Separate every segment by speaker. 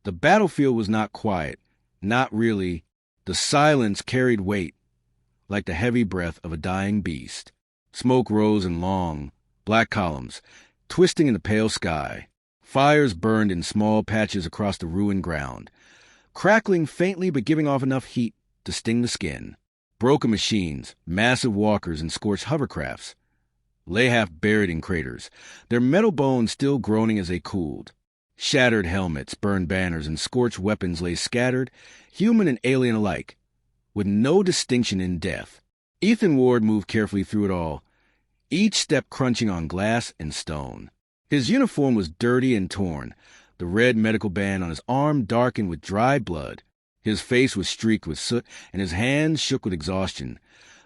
Speaker 1: The battlefield was not quiet, not really. The silence carried weight, like the heavy breath of a dying beast. Smoke rose in long, black columns, twisting in the pale sky. Fires burned in small patches across the ruined ground, crackling faintly but giving off enough heat to sting the skin. Broken machines, massive walkers, and scorched hovercrafts lay half buried in craters, their metal bones still groaning as they cooled. Shattered helmets, burned banners, and scorched weapons lay scattered, human and alien alike, with no distinction in death. Ethan Ward moved carefully through it all, each step crunching on glass and stone. His uniform was dirty and torn, the red medical band on his arm darkened with dry blood. His face was streaked with soot, and his hands shook with exhaustion,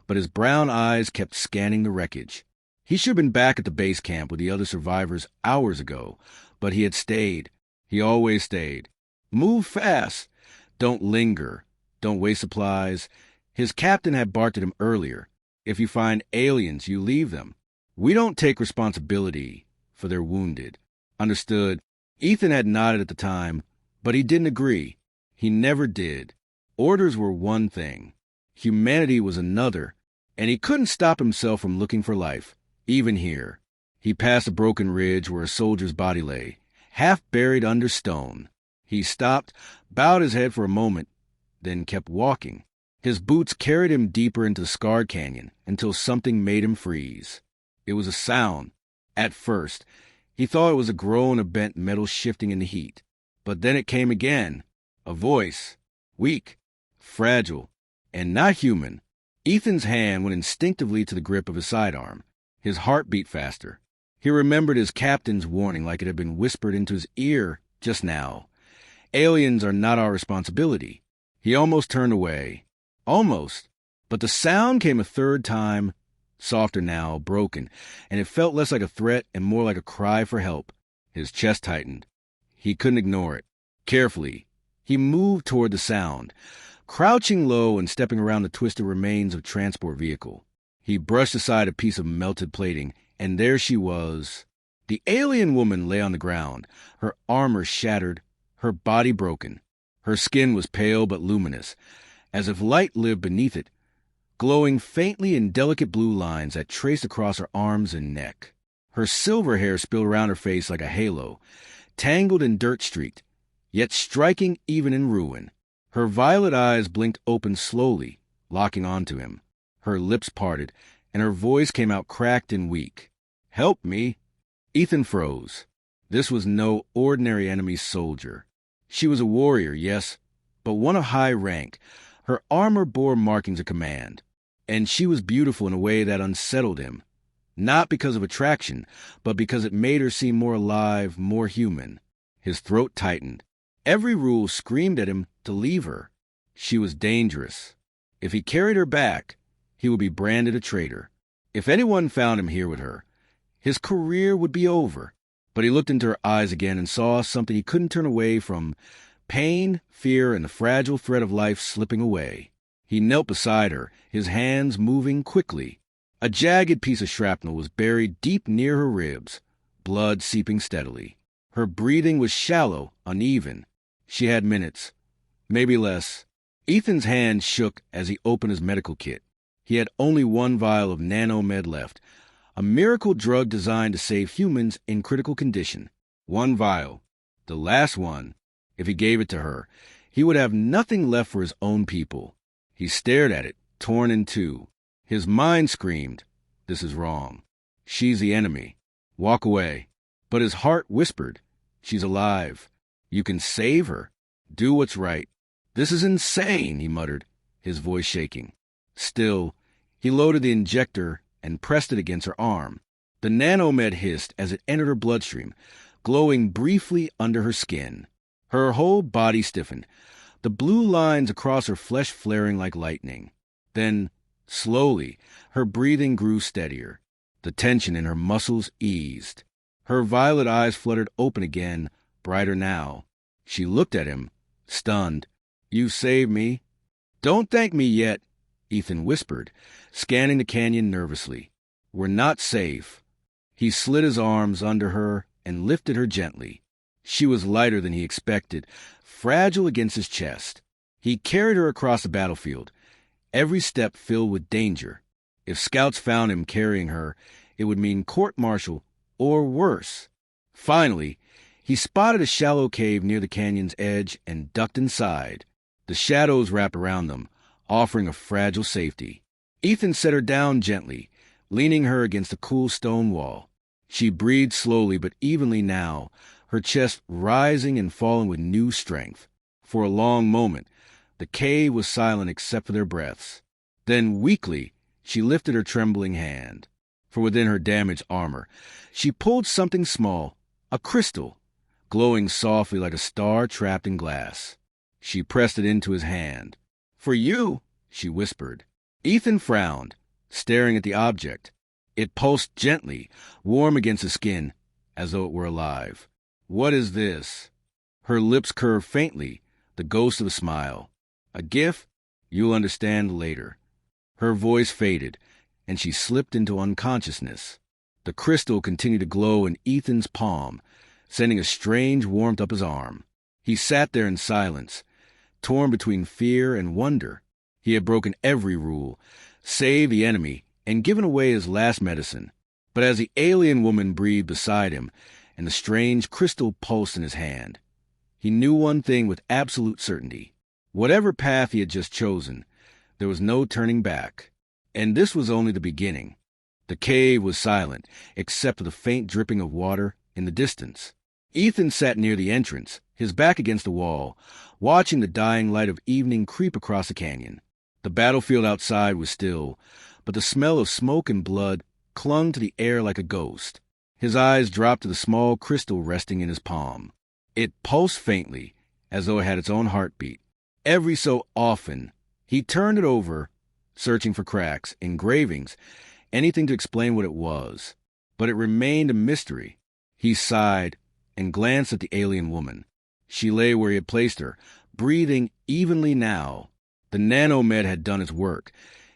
Speaker 1: but his brown eyes kept scanning the wreckage. He should have been back at the base camp with the other survivors hours ago, but he had stayed. He always stayed. Move fast. Don't linger. Don't waste supplies. His captain had barked at him earlier. If you find aliens, you leave them. We don't take responsibility for their wounded. Understood. Ethan had nodded at the time, but he didn't agree. He never did. Orders were one thing. Humanity was another, and he couldn't stop himself from looking for life, even here. He passed a broken ridge where a soldier's body lay, half buried under stone. He stopped, bowed his head for a moment, then kept walking. His boots carried him deeper into the scarred canyon until something made him freeze. It was a sound. At first, he thought it was a groan of bent metal shifting in the heat. But then it came again. A voice. Weak, fragile, and not human. Ethan's hand went instinctively to the grip of his sidearm. His heart beat faster. He remembered his captain's warning like it had been whispered into his ear just now. Aliens are not our responsibility. He almost turned away. Almost. But the sound came a third time, softer now, broken, and it felt less like a threat and more like a cry for help. His chest tightened. He couldn't ignore it. Carefully, he moved toward the sound, crouching low and stepping around the twisted remains of a transport vehicle. He brushed aside a piece of melted plating, and there she was. The alien woman lay on the ground, her armor shattered, her body broken. Her skin was pale but luminous, as if light lived beneath it, glowing faintly in delicate blue lines that traced across her arms and neck. Her silver hair spilled around her face like a halo, tangled and dirt-streaked, yet striking even in ruin. Her violet eyes blinked open slowly, locking onto him. Her lips parted, and her voice came out cracked and weak. "Help me." Ethan froze. This was no ordinary enemy soldier. She was a warrior, yes, but one of high rank. Her armor bore markings of command, and she was beautiful in a way that unsettled him, not because of attraction, but because it made her seem more alive, more human. His throat tightened. Every rule screamed at him to leave her. She was dangerous. If he carried her back, he would be branded a traitor. If anyone found him here with her, his career would be over. But he looked into her eyes again and saw something he couldn't turn away from: pain, fear, and the fragile thread of life slipping away. He knelt beside her, his hands moving quickly. A jagged piece of shrapnel was buried deep near her ribs, blood seeping steadily. Her breathing was shallow, uneven. She had minutes, maybe less. Ethan's hand shook as he opened his medical kit. He had only one vial of nanomed left, a miracle drug designed to save humans in critical condition. One vial. The last one. If he gave it to her, he would have nothing left for his own people. He stared at it, torn in two. His mind screamed, "This is wrong. She's the enemy. Walk away." But his heart whispered, "She's alive. You can save her. Do what's right." "This is insane," he muttered, his voice shaking. Still, he loaded the injector and pressed it against her arm. The nanomed hissed as it entered her bloodstream, glowing briefly under her skin. Her whole body stiffened, the blue lines across her flesh flaring like lightning. Then, slowly, her breathing grew steadier. The tension in her muscles eased. Her violet eyes fluttered open again, brighter now. She looked at him, stunned. "You saved me." "Don't thank me yet," Ethan whispered, scanning the canyon nervously. "We're not safe." He slid his arms under her and lifted her gently. She was lighter than he expected, fragile against his chest. He carried her across the battlefield, every step filled with danger. If scouts found him carrying her, it would mean court-martial or worse. Finally, he spotted a shallow cave near the canyon's edge and ducked inside. The shadows wrapped around them, offering a fragile safety. Ethan set her down gently, leaning her against the cool stone wall. She breathed slowly but evenly now, her chest rising and falling with new strength. For a long moment, the cave was silent except for their breaths. Then, weakly, she lifted her trembling hand. From within her damaged armor, she pulled something small, a crystal, glowing softly like a star trapped in glass. She pressed it into his hand. "For you," she whispered. Ethan frowned, staring at the object. It pulsed gently, warm against his skin, as though it were alive. "What is this?" Her lips curved faintly, the ghost of a smile. "A gift? You'll understand later." Her voice faded, and she slipped into unconsciousness. The crystal continued to glow in Ethan's palm, sending a strange warmth up his arm. He sat there in silence, torn between fear and wonder. He had broken every rule, saved the enemy, and given away his last medicine. But as the alien woman breathed beside him, and the strange crystal pulsed in his hand, he knew one thing with absolute certainty. Whatever path he had just chosen, there was no turning back. And this was only the beginning. The cave was silent, except for the faint dripping of water in the distance. Ethan sat near the entrance, his back against the wall, watching the dying light of evening creep across the canyon. The battlefield outside was still, but the smell of smoke and blood clung to the air like a ghost. His eyes dropped to the small crystal resting in his palm. It pulsed faintly, as though it had its own heartbeat. Every so often, he turned it over, searching for cracks, engravings, anything to explain what it was. But it remained a mystery. He sighed and glanced at the alien woman. She lay where he had placed her, breathing evenly now. The nanomed had done its work,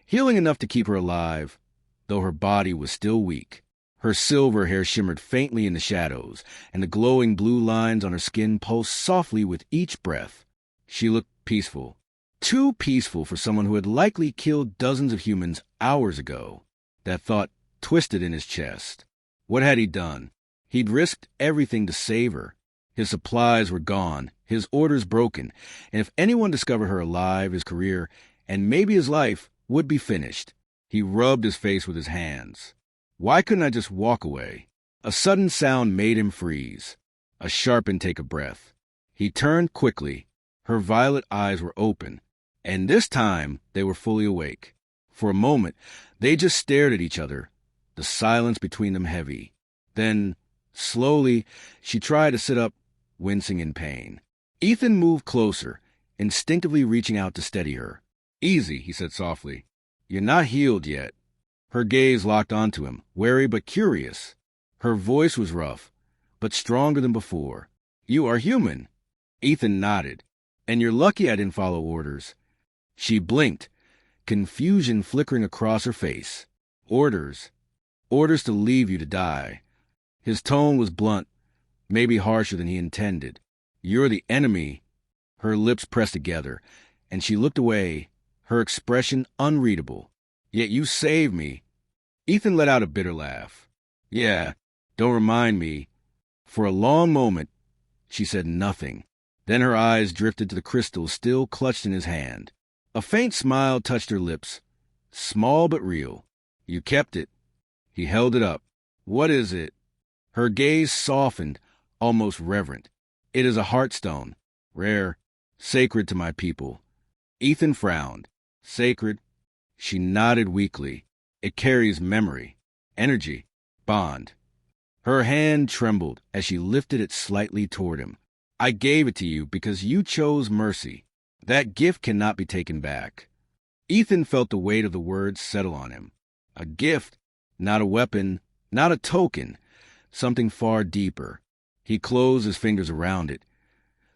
Speaker 1: healing enough to keep her alive, though her body was still weak. Her silver hair shimmered faintly in the shadows, and the glowing blue lines on her skin pulsed softly with each breath. She looked peaceful. Too peaceful for someone who had likely killed dozens of humans hours ago. That thought twisted in his chest. What had he done? He'd risked everything to save her. His supplies were gone, his orders broken, and if anyone discovered her alive, his career, and maybe his life, would be finished. He rubbed his face with his hands. Why couldn't I just walk away? A sudden sound made him freeze. A sharp intake of breath. He turned quickly. Her violet eyes were open, and this time they were fully awake. For a moment, they just stared at each other, the silence between them heavy. Then, slowly, she tried to sit up, wincing in pain. Ethan moved closer, instinctively reaching out to steady her. "Easy," he said softly. "You're not healed yet." Her gaze locked onto him, wary but curious. Her voice was rough, but stronger than before. "You are human." Ethan nodded. "And you're lucky I didn't follow orders." She blinked, confusion flickering across her face. "Orders. Orders to leave you to die." His tone was blunt, maybe harsher than he intended. "You're the enemy." Her lips pressed together, and she looked away, her expression unreadable. "Yet you saved me." Ethan let out a bitter laugh. "Yeah, don't remind me." For a long moment, she said nothing. Then her eyes drifted to the crystal still clutched in his hand. A faint smile touched her lips, small but real. "You kept it." He held it up. "What is it?" Her gaze softened, almost reverent. "It is a heartstone, rare, sacred to my people." Ethan frowned. "Sacred?" She nodded weakly. "It carries memory, energy, bond." Her hand trembled as she lifted it slightly toward him. "I gave it to you because you chose mercy. That gift cannot be taken back." Ethan felt the weight of the words settle on him. A gift, not a weapon, not a token, something far deeper. He closed his fingers around it,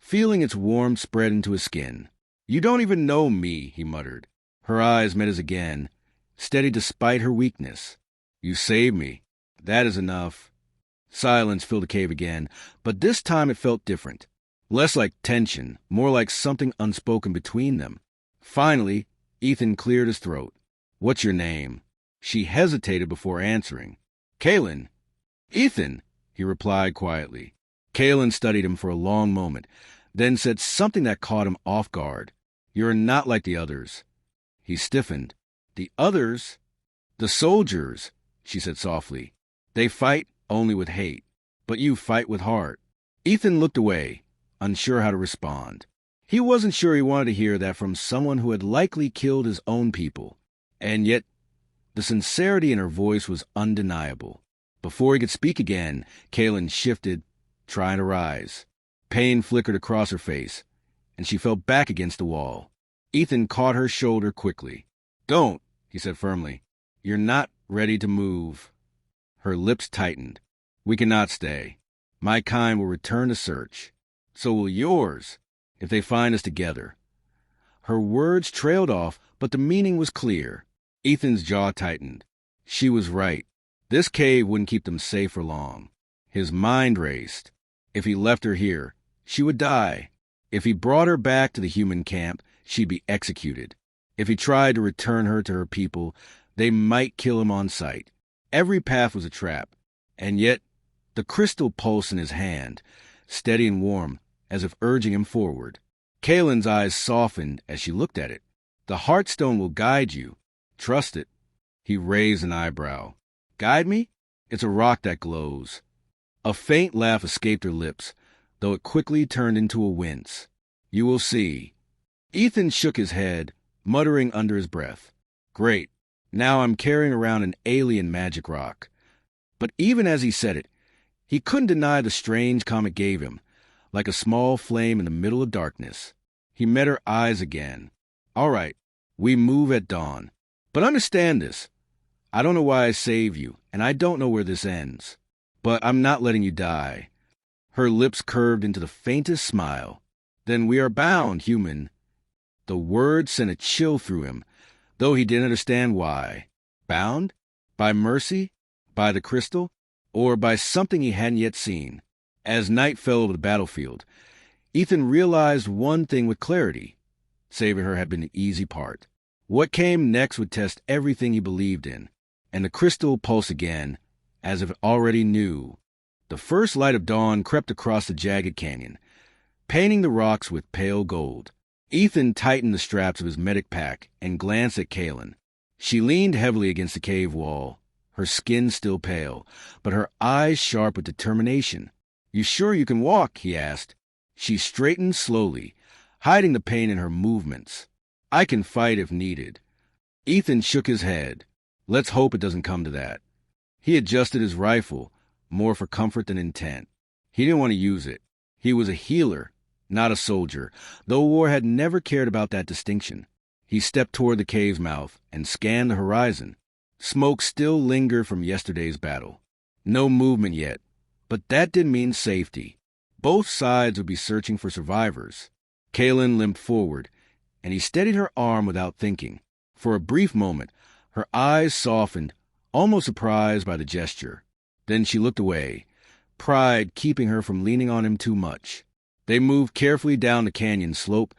Speaker 1: feeling its warmth spread into his skin. "You don't even know me," he muttered. Her eyes met his again, steady despite her weakness. "You saved me. That is enough." Silence filled the cave again, but this time it felt different. Less like tension, more like something unspoken between them. Finally, Ethan cleared his throat. "What's your name?" She hesitated before answering. "Kaylin." "Ethan," he replied quietly. Kaylin studied him for a long moment, then said something that caught him off guard. "You're not like the others." He stiffened. "The others?" "The soldiers," she said softly. "They fight only with hate, but you fight with heart." Ethan looked away, unsure how to respond. He wasn't sure he wanted to hear that from someone who had likely killed his own people, and yet the sincerity in her voice was undeniable. Before he could speak again, Kaylin shifted, trying to rise. Pain flickered across her face, and she fell back against the wall. Ethan caught her shoulder quickly. "Don't," he said firmly. "You're not ready to move." Her lips tightened. "We cannot stay. My kind will return to search. So will yours, if they find us together." Her words trailed off, but the meaning was clear. Ethan's jaw tightened. She was right. This cave wouldn't keep them safe for long. His mind raced. If he left her here, she would die. If he brought her back to the human camp, she'd be executed. If he tried to return her to her people, they might kill him on sight. Every path was a trap. And yet, the crystal pulse in his hand, steady and warm, as if urging him forward. Kaylin's eyes softened as she looked at it. "The Heartstone will guide you. Trust it." He raised an eyebrow. "Guide me?" "It's a rock that glows." A faint laugh escaped her lips, though it quickly turned into a wince. "You will see." Ethan shook his head, muttering under his breath. "Great. Now I'm carrying around an alien magic rock." But even as he said it, he couldn't deny the strange calm it gave him, like a small flame in the middle of darkness. He met her eyes again. "All right, we move at dawn. But understand this. I don't know why I saved you, and I don't know where this ends. But I'm not letting you die." Her lips curved into the faintest smile. "Then we are bound, human." The word sent a chill through him, though he didn't understand why. Bound? By mercy? By the crystal? Or by something he hadn't yet seen? As night fell over the battlefield, Ethan realized one thing with clarity. Saving her had been the easy part. What came next would test everything he believed in. And the crystal pulsed again, as if it already knew. The first light of dawn crept across the jagged canyon, painting the rocks with pale gold. Ethan tightened the straps of his medic pack and glanced at Kaylin. She leaned heavily against the cave wall, her skin still pale, but her eyes sharp with determination. "You sure you can walk?" he asked. She straightened slowly, hiding the pain in her movements. "I can fight if needed." Ethan shook his head. "Let's hope it doesn't come to that." He adjusted his rifle, more for comfort than intent. He didn't want to use it. He was a healer, not a soldier, though war had never cared about that distinction. He stepped toward the cave's mouth and scanned the horizon. Smoke still lingered from yesterday's battle. No movement yet, but that didn't mean safety. Both sides would be searching for survivors. Kaylin limped forward, and he steadied her arm without thinking. For a brief moment, her eyes softened, almost surprised by the gesture. Then she looked away, pride keeping her from leaning on him too much. They moved carefully down the canyon slope,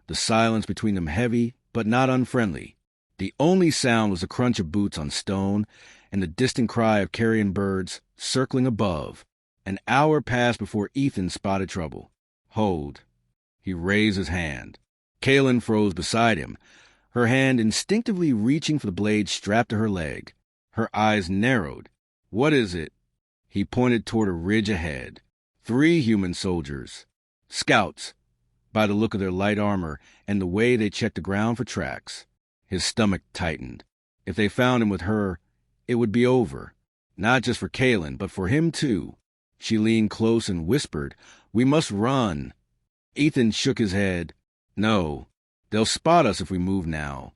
Speaker 1: the silence between them heavy but not unfriendly. The only sound was the crunch of boots on stone and the distant cry of carrion birds circling above. An hour passed before Ethan spotted trouble. "Hold." He raised his hand. Kaylin froze beside him, her hand instinctively reaching for the blade strapped to her leg. Her eyes narrowed. "What is it?" He pointed toward a ridge ahead. 3 human soldiers. Scouts, by the look of their light armor and the way they checked the ground for tracks. His stomach tightened. If they found him with her, it would be over. Not just for Kaylin, but for him too. She leaned close and whispered, "We must run." Ethan shook his head. "No, they'll spot us if we move now."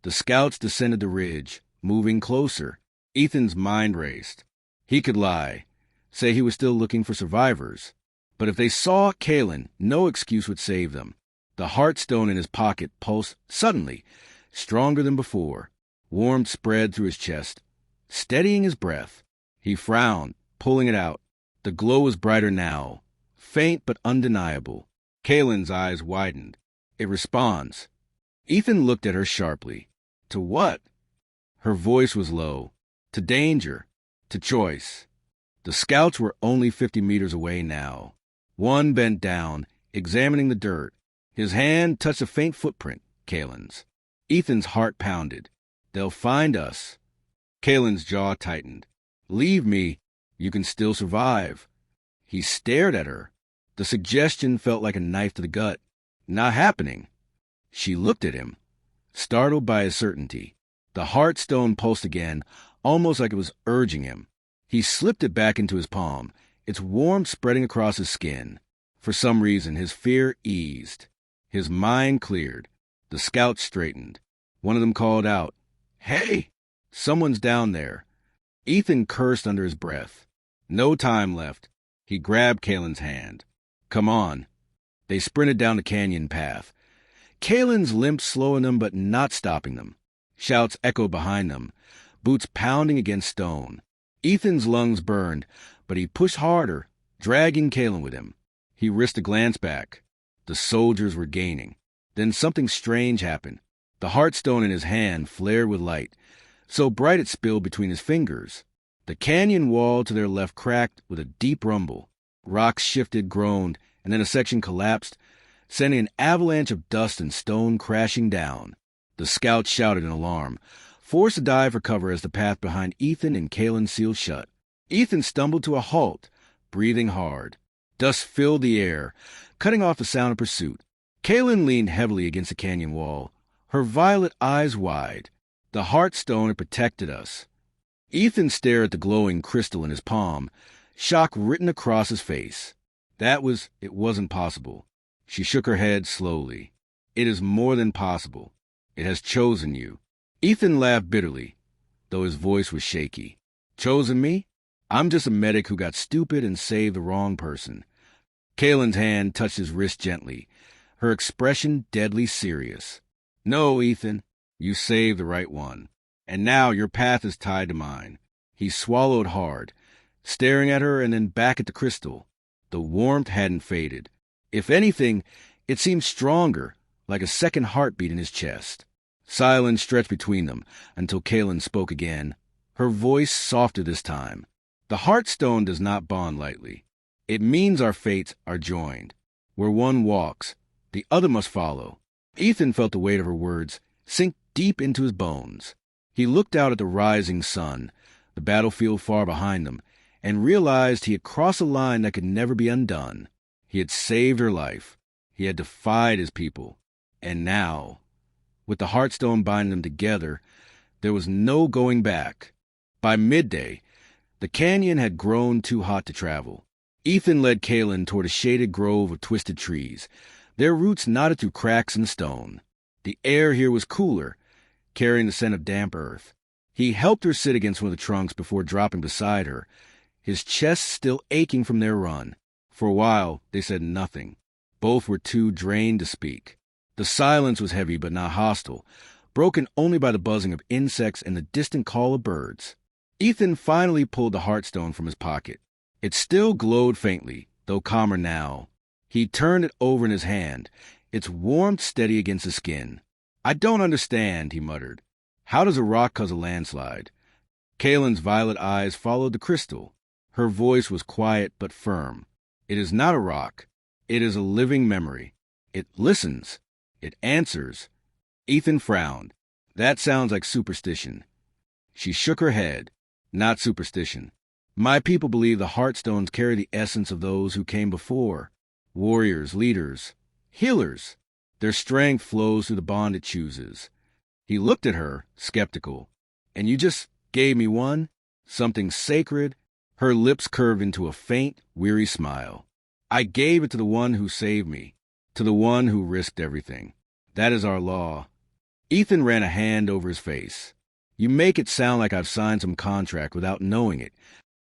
Speaker 1: The scouts descended the ridge, moving closer. Ethan's mind raced. He could lie, say he was still looking for survivors. But if they saw Kaylin, no excuse would save them. The Heartstone in his pocket pulsed suddenly, stronger than before. Warmth spread through his chest, steadying his breath. He frowned, pulling it out. The glow was brighter now, faint but undeniable. Kaylin's eyes widened. It responds. Ethan looked at her sharply. To what? Her voice was low. To danger. To choice. The scouts were only 50 meters away now. One bent down, examining the dirt. His hand touched a faint footprint, Kaylin's. Ethan's heart pounded. They'll find us. Kaylin's jaw tightened. Leave me. You can still survive. He stared at her. The suggestion felt like a knife to the gut. Not happening. She looked at him, startled by his certainty. The heartstone pulsed again, almost like it was urging him. He slipped it back into his palm, its warmth spreading across his skin. For some reason, his fear eased. His mind cleared. The scouts straightened. One of them called out, Hey! Someone's down there. Ethan cursed under his breath. No time left. He grabbed Kaylin's hand. Come on. They sprinted down the canyon path. Kaylin's limped, slowing them but not stopping them. Shouts echoed behind them, boots pounding against stone. Ethan's lungs burned, but he pushed harder, dragging Kaylin with him. He risked a glance back. The soldiers were gaining. Then something strange happened. The heartstone in his hand flared with light, so bright it spilled between his fingers. The canyon wall to their left cracked with a deep rumble. Rocks shifted, groaned, and then a section collapsed, sending an avalanche of dust and stone crashing down. The scouts shouted in alarm, forced to dive for cover as the path behind Ethan and Kaylin sealed shut. Ethan stumbled to a halt, breathing hard. Dust filled the air, cutting off the sound of pursuit. Kaylin leaned heavily against the canyon wall, her violet eyes wide. The heartstone had protected us. Ethan stared at the glowing crystal in his palm, shock written across his face. It wasn't possible. She shook her head slowly. It is more than possible. It has chosen you. Ethan laughed bitterly, though his voice was shaky. Chosen me? I'm just a medic who got stupid and saved the wrong person. Kaylin's hand touched his wrist gently, her expression deadly serious. No, Ethan, you saved the right one. And now your path is tied to mine. He swallowed hard, staring at her and then back at the crystal. The warmth hadn't faded. If anything, it seemed stronger, like a second heartbeat in his chest. Silence stretched between them until Kaylin spoke again, her voice softer this time. The heartstone does not bond lightly. It means our fates are joined. Where one walks, the other must follow. Ethan felt the weight of her words sink deep into his bones. He looked out at the rising sun, the battlefield far behind them, and realized he had crossed a line that could never be undone. He had saved her life. He had defied his people. And now, with the heartstone binding them together, there was no going back. By midday, the canyon had grown too hot to travel. Ethan led Kaylin toward a shaded grove of twisted trees. Their roots knotted through cracks in the stone. The air here was cooler, carrying the scent of damp earth. He helped her sit against one of the trunks before dropping beside her, his chest still aching from their run. For a while, they said nothing. Both were too drained to speak. The silence was heavy but not hostile, broken only by the buzzing of insects and the distant call of birds. Ethan finally pulled the heartstone from his pocket. It still glowed faintly, though calmer now. He turned it over in his hand, its warmth steady against the skin. I don't understand, he muttered. How does a rock cause a landslide? Kaylin's violet eyes followed the crystal. Her voice was quiet but firm. It is not a rock. It is a living memory. It listens. It answers. Ethan frowned. That sounds like superstition. She shook her head. Not superstition. My people believe the heartstones carry the essence of those who came before. Warriors, leaders, healers. Their strength flows through the bond it chooses. He looked at her, skeptical. And you just gave me one? Something sacred? Her lips curved into a faint, weary smile. I gave it to the one who saved me, to the one who risked everything. That is our law. Ethan ran a hand over his face. You make it sound like I've signed some contract without knowing it.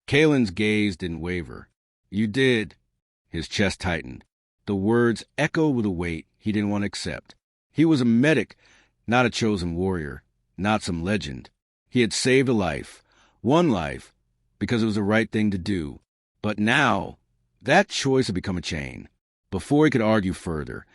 Speaker 1: Kaylin's gaze didn't waver. You did. His chest tightened. The words echoed with a weight he didn't want to accept. He was a medic, not a chosen warrior, not some legend. He had saved a life, one life, because it was the right thing to do. But now, that choice had become a chain. Before he could argue further,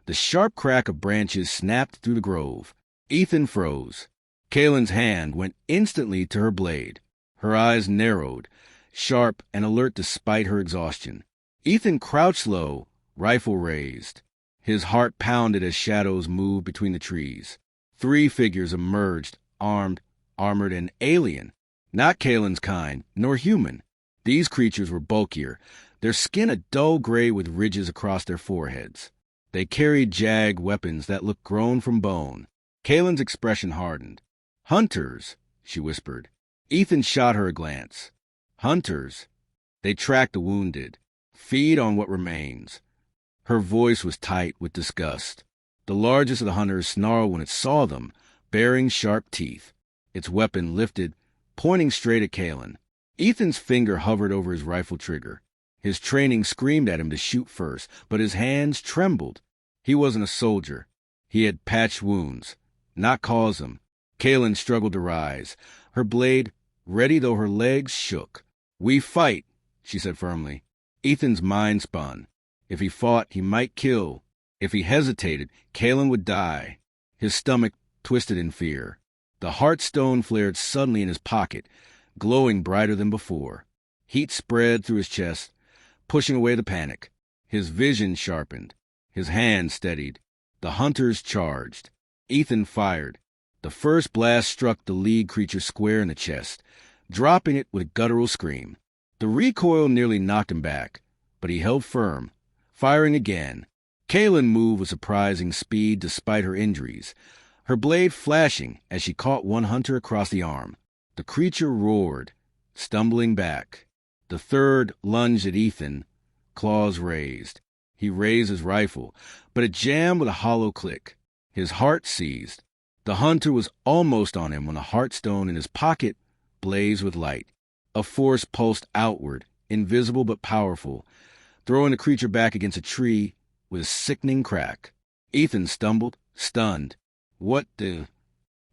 Speaker 1: the sharp crack of branches snapped through the grove. Ethan froze. Kaylin's hand went instantly to her blade. Her eyes narrowed, sharp and alert despite her exhaustion. Ethan crouched low, rifle raised. His heart pounded as shadows moved between the trees. 3 figures emerged, armed, armored, and alien. Not Kaylin's kind, nor human. These creatures were bulkier, their skin a dull gray with ridges across their foreheads. They carried jagged weapons that looked grown from bone. Kaylin's expression hardened. "Hunters," she whispered. Ethan shot her a glance. "Hunters. They track the wounded. Feed on what remains." Her voice was tight with disgust. The largest of the hunters snarled when it saw them, baring sharp teeth. Its weapon lifted, pointing straight at Kaylin. Ethan's finger hovered over his rifle trigger. His training screamed at him to shoot first, but his hands trembled. He wasn't a soldier. He had patched wounds, not caused them. Kaylin struggled to rise, her blade ready though her legs shook. "We fight," she said firmly. Ethan's mind spun. If he fought, he might kill. If he hesitated, Kaylin would die. His stomach twisted in fear. The heartstone flared suddenly in his pocket, glowing brighter than before. Heat spread through his chest, pushing away the panic. His vision sharpened. His hand steadied. The hunters charged. Ethan fired. The first blast struck the lead creature square in the chest, dropping it with a guttural scream. The recoil nearly knocked him back, but he held firm, firing again. Kaylin moved with surprising speed despite her injuries, her blade flashing as she caught one hunter across the arm. The creature roared, stumbling back. The third lunged at Ethan, claws raised. He raised his rifle, but it jammed with a hollow click. His heart seized. The hunter was almost on him when the heartstone in his pocket blazed with light. A force pulsed outward, invisible but powerful, throwing the creature back against a tree with a sickening crack. Ethan stumbled, stunned. "What the—"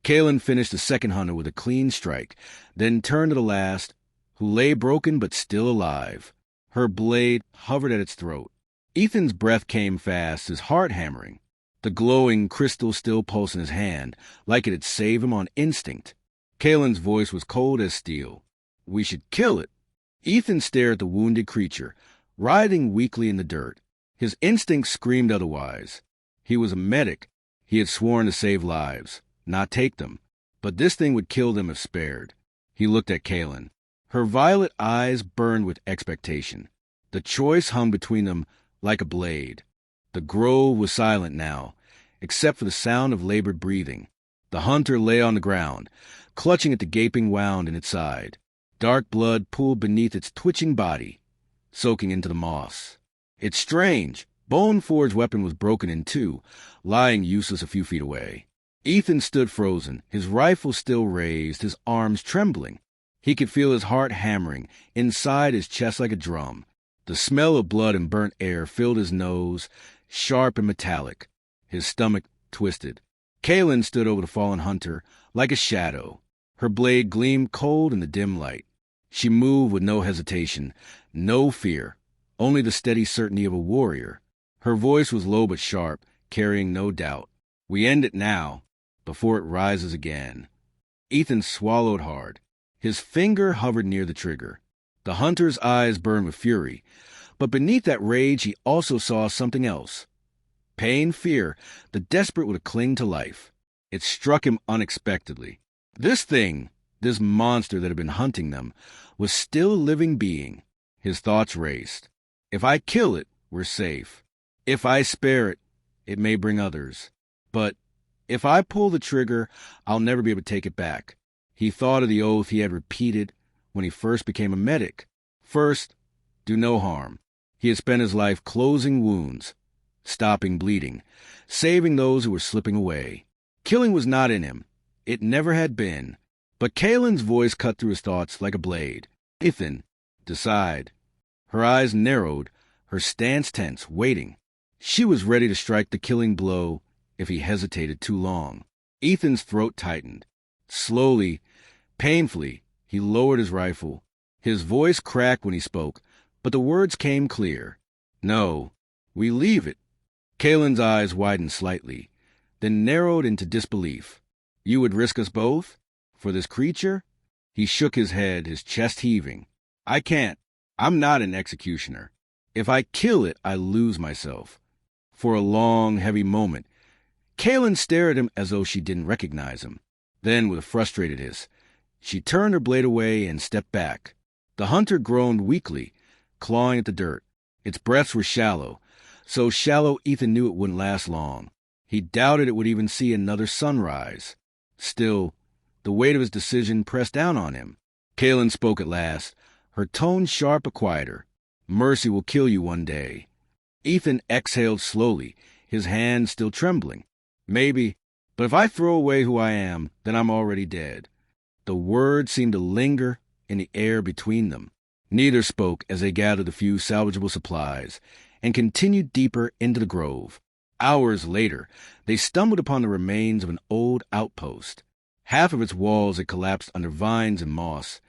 Speaker 1: Kaylin finished the second hunter with a clean strike, then turned to the last, who lay broken but still alive. Her blade hovered at its throat. Ethan's breath came fast, his heart hammering. The glowing crystal still pulsed in his hand, like it had saved him on instinct. Kaylin's voice was cold as steel. "We should kill it." Ethan stared at the wounded creature, writhing weakly in the dirt. His instincts screamed otherwise. He was a medic. He had sworn to save lives, not take them. But this thing would kill them if spared. He looked at Kaylin. Her violet eyes burned with expectation. The choice hung between them like a blade. The grove was silent now, except for the sound of labored breathing. The hunter lay on the ground, clutching at the gaping wound in its side. Dark blood pooled beneath its twitching body, soaking into the moss. Its strange, bone-forged weapon was broken in two, lying useless a few feet away. Ethan stood frozen, his rifle still raised, his arms trembling. He could feel his heart hammering inside his chest like a drum. The smell of blood and burnt air filled his nose, sharp and metallic. His stomach twisted. Kaylin stood over the fallen hunter like a shadow. Her blade gleamed cold in the dim light. She moved with no hesitation, no fear, only the steady certainty of a warrior. Her voice was low but sharp, carrying no doubt. "We end it now, before it rises again." Ethan swallowed hard. His finger hovered near the trigger. The hunter's eyes burned with fury, but beneath that rage he also saw something else. Pain, fear, the desperate would cling to life. It struck him unexpectedly. This thing, this monster that had been hunting them, was still a living being. His thoughts raced. If I kill it, we're safe. If I spare it, it may bring others. But if I pull the trigger, I'll never be able to take it back. He thought of the oath he had repeated when he first became a medic. First, do no harm. He had spent his life closing wounds, stopping bleeding, saving those who were slipping away. Killing was not in him. It never had been. But Kaylin's voice cut through his thoughts like a blade. "Ethan, decide." Her eyes narrowed, her stance tense, waiting. She was ready to strike the killing blow if he hesitated too long. Ethan's throat tightened. Slowly, painfully, he lowered his rifle, His voice cracked when he spoke, but the words came clear. No, we leave it. Kalen's eyes widened slightly, then narrowed into disbelief. You would risk us both? For this creature? He shook his head, his chest heaving. I can't. I'm not an executioner. If I kill it, I lose myself. For a long, heavy moment, Kalen stared at him as though she didn't recognize him. Then, with a frustrated hiss, she turned her blade away and stepped back. The hunter groaned weakly, clawing at the dirt. Its breaths were shallow, so shallow Ethan knew it wouldn't last long. He doubted it would even see another sunrise. Still, the weight of his decision pressed down on him. Kalen spoke at last, her tone sharp but quieter. Mercy will kill you one day. Ethan exhaled slowly, his hands still trembling. Maybe, but if I throw away who I am, then I'm already dead. The words seemed to linger in the air between them. Neither spoke as they gathered a few salvageable supplies and continued deeper into the grove. Hours later, they stumbled upon the remains of an old outpost. Half of its walls had collapsed under vines and moss,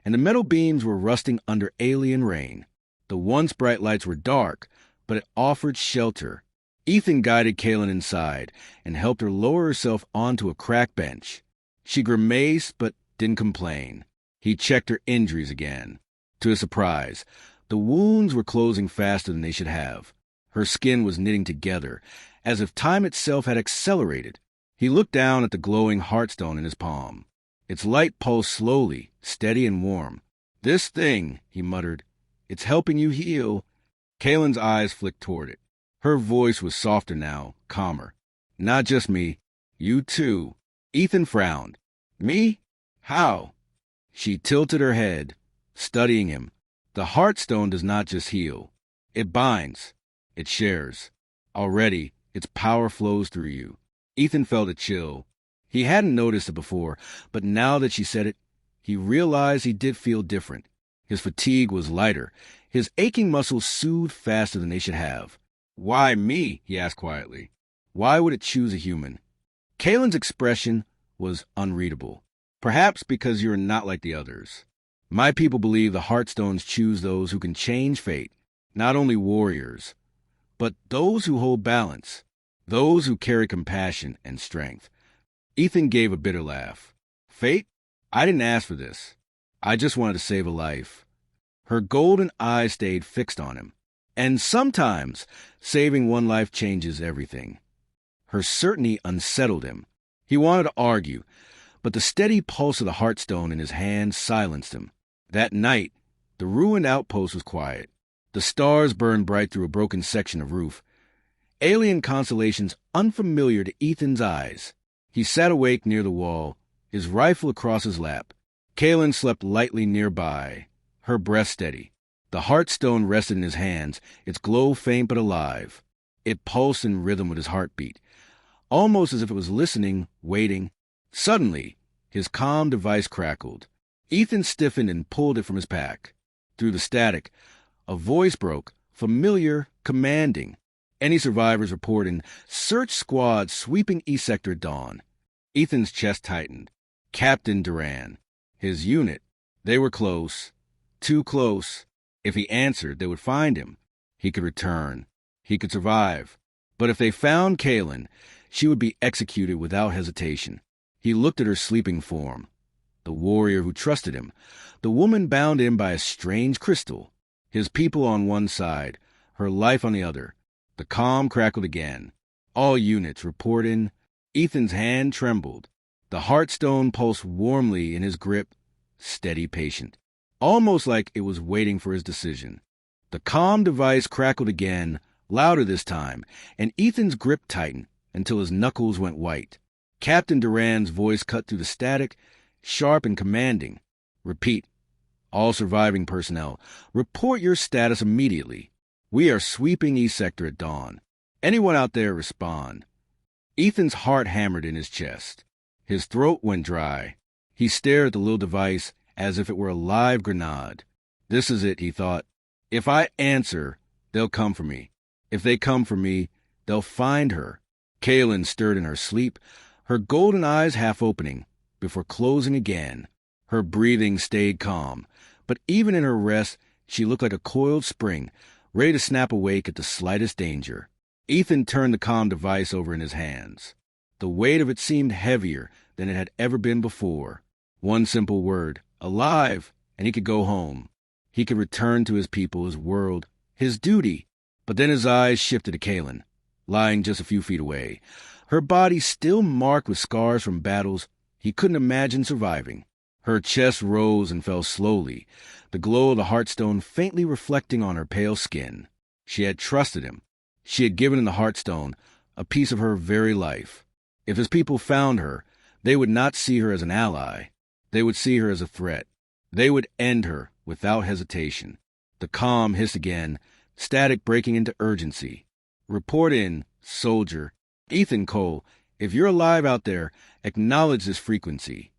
Speaker 1: and the metal beams were rusting under alien rain. The once bright lights were dark, but it offered shelter. Ethan guided Kalen inside and helped her lower herself onto a cracked bench. She grimaced but didn't complain. He checked her injuries again. To his surprise, the wounds were closing faster than they should have. Her skin was knitting together, as if time itself had accelerated. He looked down at the glowing heartstone in his palm. Its light pulsed slowly, steady and warm. This thing, he muttered, it's helping you heal. Kalen's eyes flicked toward it. Her voice was softer now, calmer. Not just me. You too. Ethan frowned. Me? How? She tilted her head, studying him. The heartstone does not just heal. It binds. It shares. Already, its power flows through you. Ethan felt a chill. He hadn't noticed it before, but now that she said it, he realized he did feel different. His fatigue was lighter. His aching muscles soothed faster than they should have. Why me? He asked quietly. Why would it choose a human? Kalen's expression was unreadable. Perhaps because you're not like the others. My people believe the Heartstones choose those who can change fate, not only warriors, but those who hold balance, those who carry compassion and strength. Ethan gave a bitter laugh. Fate? I didn't ask for this. I just wanted to save a life. Her golden eyes stayed fixed on him. And sometimes, saving one life changes everything. Her certainty unsettled him. He wanted to argue, but the steady pulse of the Heartstone in his hand silenced him. That night, the ruined outpost was quiet. The stars burned bright through a broken section of roof. Alien constellations unfamiliar to Ethan's eyes. He sat awake near the wall, his rifle across his lap. Kalen slept lightly nearby, her breath steady. The Heartstone rested in his hands, its glow faint but alive. It pulsed in rhythm with his heartbeat, almost as if it was listening, waiting. Suddenly, his comm device crackled. Ethan stiffened and pulled it from his pack. Through the static, a voice broke, familiar, commanding. Any survivors reporting, search squad sweeping East Sector at dawn. Ethan's chest tightened. Captain Duran. His unit. They were close. Too close. If he answered, they would find him. He could return. He could survive. But if they found Kalen, she would be executed without hesitation. He looked at her sleeping form. The warrior who trusted him. The woman bound in by a strange crystal. His people on one side, her life on the other. The comm crackled again. All units report in. Ethan's hand trembled. The Heartstone pulsed warmly in his grip, steady, patient. Almost like it was waiting for his decision. The comm device crackled again, louder this time, and Ethan's grip tightened until his knuckles went white. Captain Duran's voice cut through the static, sharp and commanding. Repeat. All surviving personnel, report your status immediately. We are sweeping East Sector at dawn. Anyone out there respond. Ethan's heart hammered in his chest. His throat went dry. He stared at the little device as if it were a live grenade. This is it, he thought. If I answer, they'll come for me. If they come for me, they'll find her. Kalen stirred in her sleep, her golden eyes half opening, before closing again. Her breathing stayed calm, But even in her rest, she looked like a coiled spring, ready to snap awake at the slightest danger. Ethan turned the comm device over in his hands. The weight of it seemed heavier than it had ever been before. One simple word, alive, and he could go home. He could return to his people, his world, his duty. But then his eyes shifted to Kaylin, lying just a few feet away, her body still marked with scars from battles he couldn't imagine surviving. Her chest rose and fell slowly, the glow of the Heartstone faintly reflecting on her pale skin. She had trusted him. She had given him the Heartstone, a piece of her very life. If his people found her, they would not see her as an ally. They would see her as a threat. They would end her without hesitation. The comm hissed again, static breaking into urgency. Report in, soldier. Ethan Cole, if you're alive out there, acknowledge this frequency.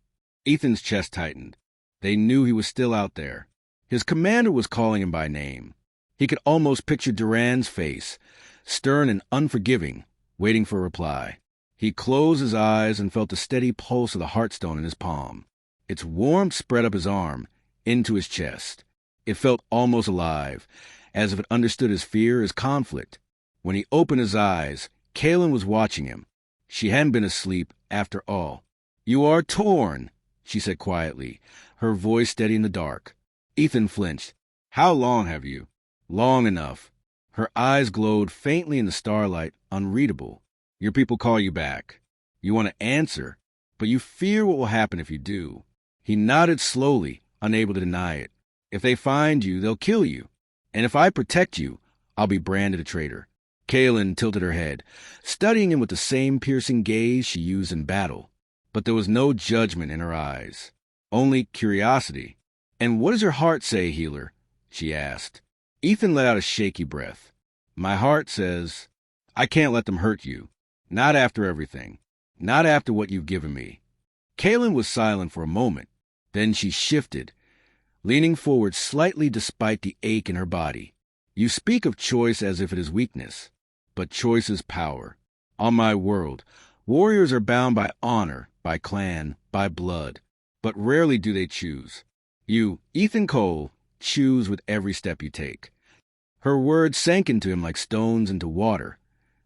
Speaker 1: Ethan's chest tightened. They knew he was still out there. His commander was calling him by name. He could almost picture Duran's face, stern and unforgiving, waiting for a reply. He closed his eyes and felt the steady pulse of the Heartstone in his palm. Its warmth spread up his arm, into his chest. It felt almost alive, as if it understood his fear, his conflict. When he opened his eyes, Kaylin was watching him. She hadn't been asleep, after all. "You are torn," she said quietly, her voice steady in the dark. Ethan flinched. "How long have you?" "Long enough." Her eyes glowed faintly in the starlight, unreadable. "Your people call you back. You want to answer, but you fear what will happen if you do." He nodded slowly, unable to deny it. "If they find you, they'll kill you. And if I protect you, I'll be branded a traitor." Kaylin tilted her head, studying him with the same piercing gaze she used in battle. But there was no judgment in her eyes, only curiosity. "And what does your heart say, healer?" she asked. Ethan let out a shaky breath. "My heart says, I can't let them hurt you. Not after everything. Not after what you've given me." Kaylin was silent for a moment. Then she shifted, leaning forward slightly despite the ache in her body. "You speak of choice as if it is weakness, but choice is power. On my world, warriors are bound by honor, by clan, by blood, but rarely do they choose. You, Ethan Cole, choose with every step you take." Her words sank into him like stones into water,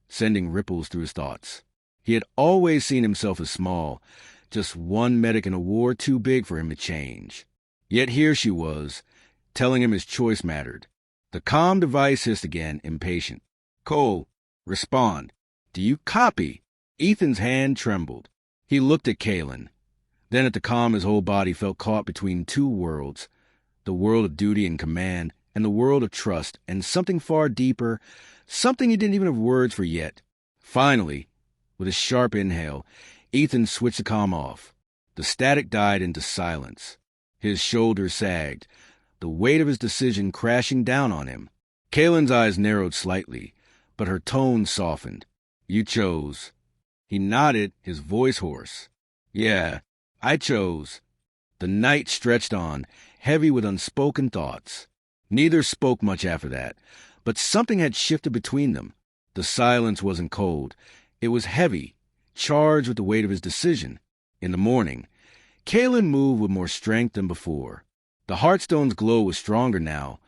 Speaker 1: sending ripples through his thoughts. He had always seen himself as small, just one medic in a war too big for him to change. Yet here she was, telling him his choice mattered. The comm device hissed again, impatient. "Cole, respond. Do you copy?" Ethan's hand trembled. He looked at Kaylin. Then at the comm his whole body felt caught between two worlds, the world of duty and command, and the world of trust, and something far deeper, something he didn't even have words for yet. Finally, with a sharp inhale, Ethan switched the comm off. The static died into silence. His shoulders sagged, the weight of his decision crashing down on him. Kaylin's eyes narrowed slightly, but her tone softened. "You chose." He nodded, his voice hoarse. "Yeah, I chose." The night stretched on, heavy with unspoken thoughts. Neither spoke much after that, but something had shifted between them. The silence wasn't cold. It was heavy, charged with the weight of his decision. In the morning, Kaylin moved with more strength than before. The Heartstone's glow was stronger now,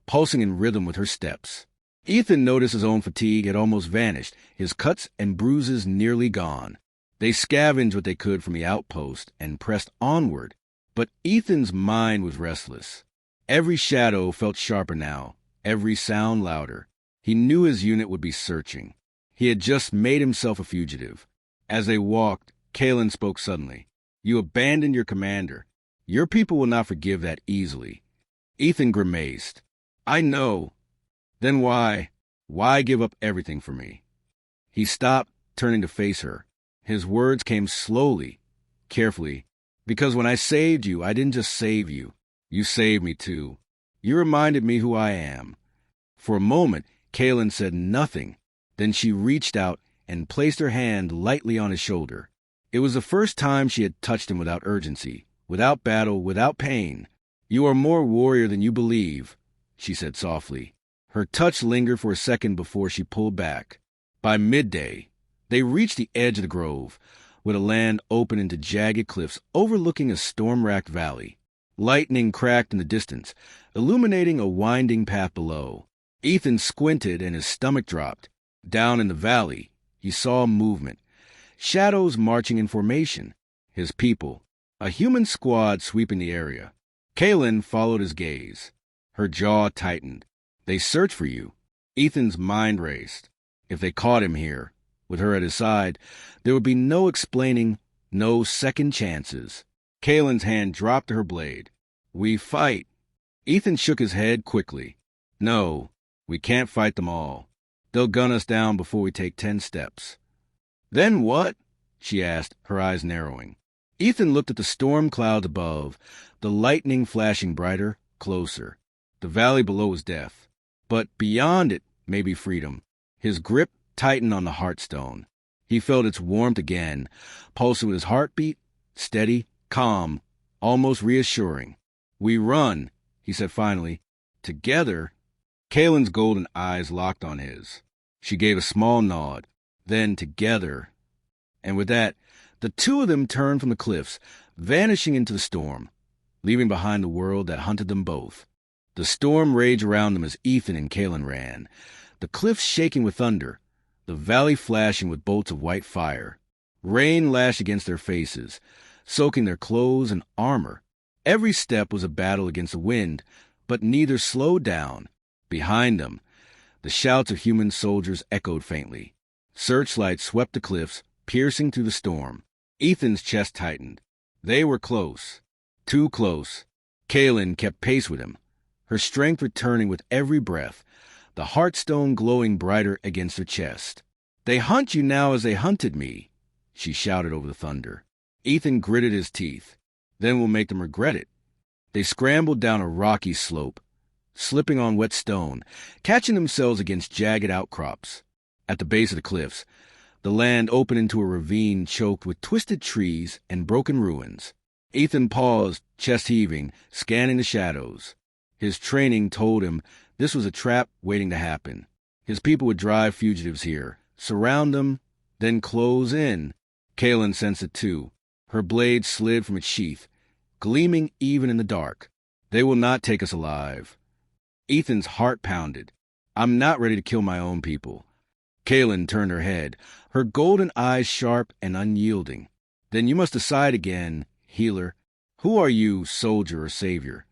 Speaker 1: pulsing in rhythm with her steps. Ethan noticed his own fatigue had almost vanished, his cuts and bruises nearly gone. They scavenged what they could from the outpost and pressed onward, but Ethan's mind was restless. Every shadow felt sharper now, every sound louder. He knew his unit would be searching. He had just made himself a fugitive. As they walked, Kaylin spoke suddenly. "You abandoned your commander. Your people will not forgive that easily." Ethan grimaced. "I know. Then why give up everything for me?" He stopped, turning to face her. His words came slowly, carefully. "Because when I saved you, I didn't just save you. You saved me too. You reminded me who I am." For a moment, Kaylin said nothing. Then she reached out and placed her hand lightly on his shoulder. It was the first time she had touched him without urgency, without battle, without pain. "You are more warrior than you believe," she said softly. Her touch lingered for a second before she pulled back. By midday, they reached the edge of the grove, where the land opened into jagged cliffs overlooking a storm-racked valley. Lightning cracked in the distance, illuminating a winding path below. Ethan squinted and his stomach dropped. Down in the valley, he saw movement. Shadows marching in formation. His people. A human squad sweeping the area. Kaylin followed his gaze. Her jaw tightened. They search for you. Ethan's mind raced. If they caught him here, with her at his side, there would be no explaining, no second chances. Kaylin's hand dropped to her blade. We fight. Ethan shook his head quickly. No, we can't fight them all. They'll gun us down before we take 10 steps. Then what? She asked, her eyes narrowing. Ethan looked at the storm clouds above, the lightning flashing brighter, closer. The valley below was death. But beyond it may be freedom. His grip tightened on the heartstone. He felt its warmth again, pulsing with his heartbeat, steady, calm, almost reassuring. We run, he said finally. Together. Kaylin's golden eyes locked on his. She gave a small nod. Then together. And with that, the two of them turned from the cliffs, vanishing into the storm, leaving behind the world that hunted them both. The storm raged around them as Ethan and Kaylin ran, the cliffs shaking with thunder, the valley flashing with bolts of white fire. Rain lashed against their faces, soaking their clothes and armor. Every step was a battle against the wind, but neither slowed down. Behind them, the shouts of human soldiers echoed faintly. Searchlights swept the cliffs, piercing through the storm. Ethan's chest tightened. They were close. Too close. Kaylin kept pace with him, her strength returning with every breath, the heartstone glowing brighter against her chest. They hunt you now as they hunted me, she shouted over the thunder. Ethan gritted his teeth. Then we'll make them regret it. They scrambled down a rocky slope, slipping on wet stone, catching themselves against jagged outcrops. At the base of the cliffs, the land opened into a ravine choked with twisted trees and broken ruins. Ethan paused, chest heaving, scanning the shadows. His training told him this was a trap waiting to happen. His people would drive fugitives here, surround them, then close in. Kaylin sensed it too. Her blade slid from its sheath, gleaming even in the dark. They will not take us alive. Ethan's heart pounded. I'm not ready to kill my own people. Kaylin turned her head, her golden eyes sharp and unyielding. Then you must decide again, healer. Who are you, soldier or savior?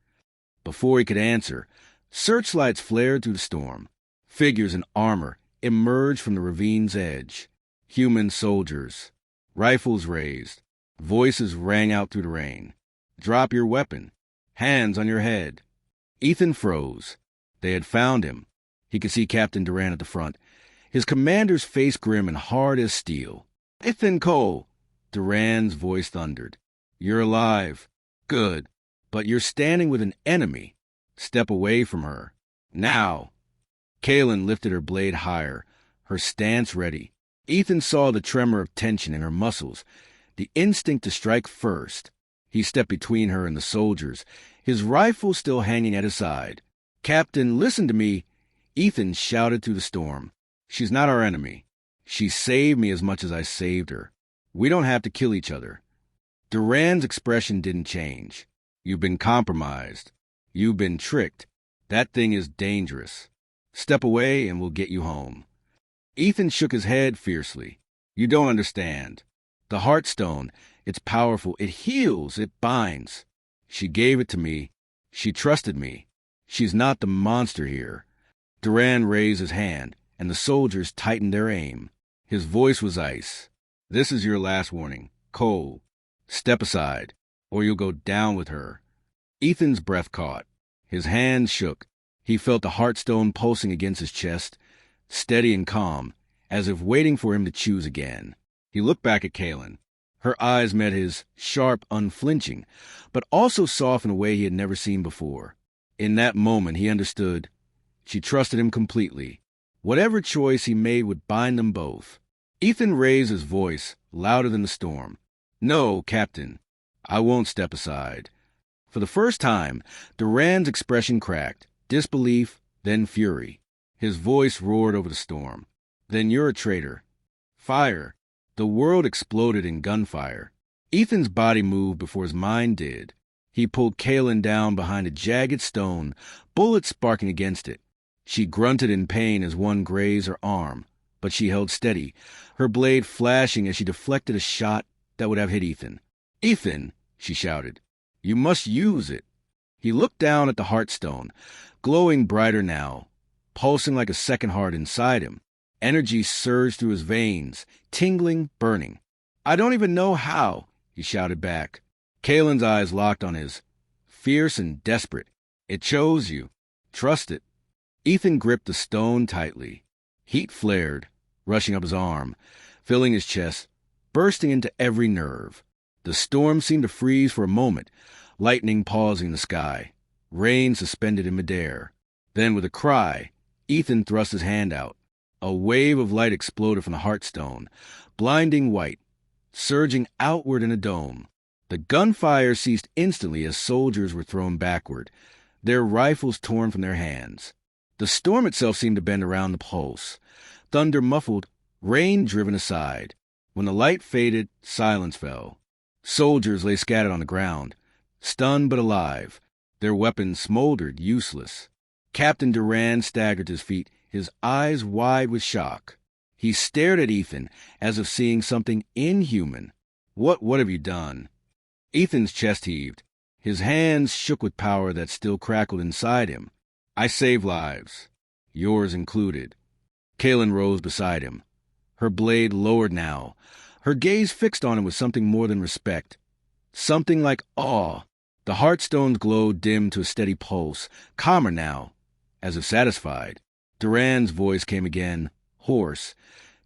Speaker 1: Before he could answer, searchlights flared through the storm. Figures in armor emerged from the ravine's edge. Human soldiers. Rifles raised. Voices rang out through the rain. Drop your weapon. Hands on your head. Ethan froze. They had found him. He could see Captain Durant at the front, his commander's face grim and hard as steel. Ethan Cole, Durant's voice thundered. You're alive. Good. But you're standing with an enemy. Step away from her. Now. Kaylin lifted her blade higher, her stance ready. Ethan saw the tremor of tension in her muscles, the instinct to strike first. He stepped between her and the soldiers, his rifle still hanging at his side. Captain, listen to me. Ethan shouted through the storm. She's not our enemy. She saved me as much as I saved her. We don't have to kill each other. Durand's expression didn't change. You've been compromised. You've been tricked. That thing is dangerous. Step away and we'll get you home. Ethan shook his head fiercely. You don't understand. The Heartstone, it's powerful. It heals. It binds. She gave it to me. She trusted me. She's not the monster here. Durand raised his hand, and the soldiers tightened their aim. His voice was ice. This is your last warning. Cole, step aside, or you'll go down with her. Ethan's breath caught. His hands shook. He felt the Heartstone pulsing against his chest, steady and calm, as if waiting for him to choose again. He looked back at Kaylin. Her eyes met his, sharp, unflinching, but also soft in a way he had never seen before. In that moment, he understood. She trusted him completely. Whatever choice he made would bind them both. Ethan raised his voice, louder than the storm. No, Captain, I won't step aside. For the first time, Durand's expression cracked, disbelief, then fury. His voice roared over the storm. Then you're a traitor. Fire. The world exploded in gunfire. Ethan's body moved before his mind did. He pulled Kaelin down behind a jagged stone, bullets sparking against it. She grunted in pain as one grazed her arm, but she held steady, her blade flashing as she deflected a shot that would have hit Ethan. "Ethan!" she shouted. "You must use it." He looked down at the heartstone, glowing brighter now, pulsing like a second heart inside him. Energy surged through his veins, tingling, burning. "I don't even know how," he shouted back. Kaelin's eyes locked on his, fierce and desperate. "It chose you. Trust it." Ethan gripped the stone tightly. Heat flared, rushing up his arm, filling his chest, bursting into every nerve. The storm seemed to freeze for a moment, lightning pausing in the sky, rain suspended in midair. Then, with a cry, Ethan thrust his hand out. A wave of light exploded from the heartstone, blinding white, surging outward in a dome. The gunfire ceased instantly as soldiers were thrown backward, their rifles torn from their hands. The storm itself seemed to bend around the pulse, thunder muffled, rain driven aside. When the light faded, silence fell. Soldiers lay scattered on the ground, stunned but alive, their weapons smoldered, useless. Captain Durand staggered to his feet, his eyes wide with shock. He stared at Ethan as if seeing something inhuman. What have you done?" Ethan's chest heaved. His hands shook with power that still crackled inside him. "I save lives, yours included." Kaelin rose beside him, her blade lowered now, her gaze fixed on him with something more than respect, something like awe. The heartstone's glow dimmed to a steady pulse, calmer now, as if satisfied. Durand's voice came again, hoarse,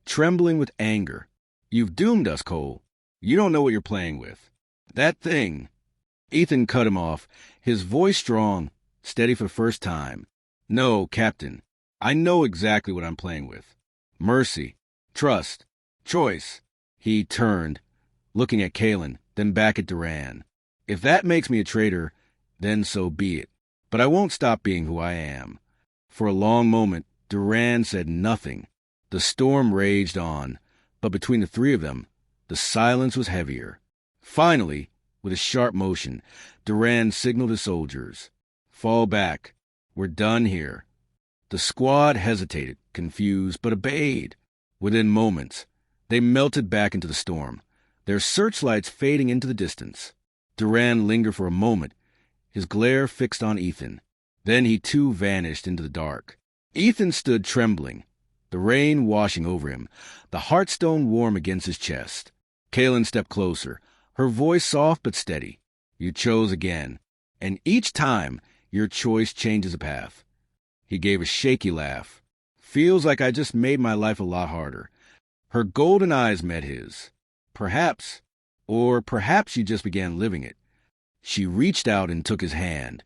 Speaker 1: trembling with anger. "You've doomed us, Cole. You don't know what you're playing with. That thing." Ethan cut him off, his voice strong, steady for the first time. "No, Captain. I know exactly what I'm playing with. Mercy, trust, choice." He turned, looking at Kaelin, then back at Durand. "If that makes me a traitor, then so be it. But I won't stop being who I am." For a long moment, Durand said nothing. The storm raged on, but between the three of them, the silence was heavier. Finally, with a sharp motion, Durand signaled his soldiers. "Fall back. We're done here." The squad hesitated, confused, but obeyed. Within moments, they melted back into the storm, their searchlights fading into the distance. Durand lingered for a moment, his glare fixed on Ethan. Then he too vanished into the dark. Ethan stood trembling, the rain washing over him, the heartstone warm against his chest. Kaelin stepped closer, her voice soft but steady. "You chose again, and each time your choice changes a path." He gave a shaky laugh. "Feels like I just made my life a lot harder." Her golden eyes met his. Perhaps, or perhaps she just began living it. She reached out and took his hand,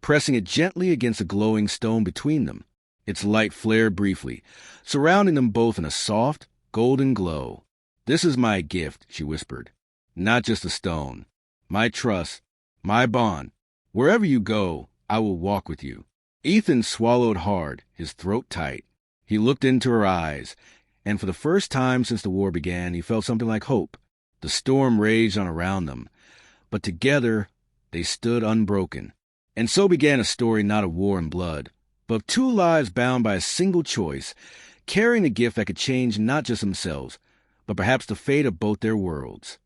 Speaker 1: pressing it gently against the glowing stone between them. Its light flared briefly, surrounding them both in a soft, golden glow. "This is my gift," she whispered. "Not just a stone. My trust, my bond. Wherever you go, I will walk with you." Ethan swallowed hard, his throat tight. He looked into her eyes, and for the first time since the war began, he felt something like hope. The storm raged on around them, but together they stood unbroken. And so began a story not of war and blood, but of two lives bound by a single choice, carrying a gift that could change not just themselves, but perhaps the fate of both their worlds.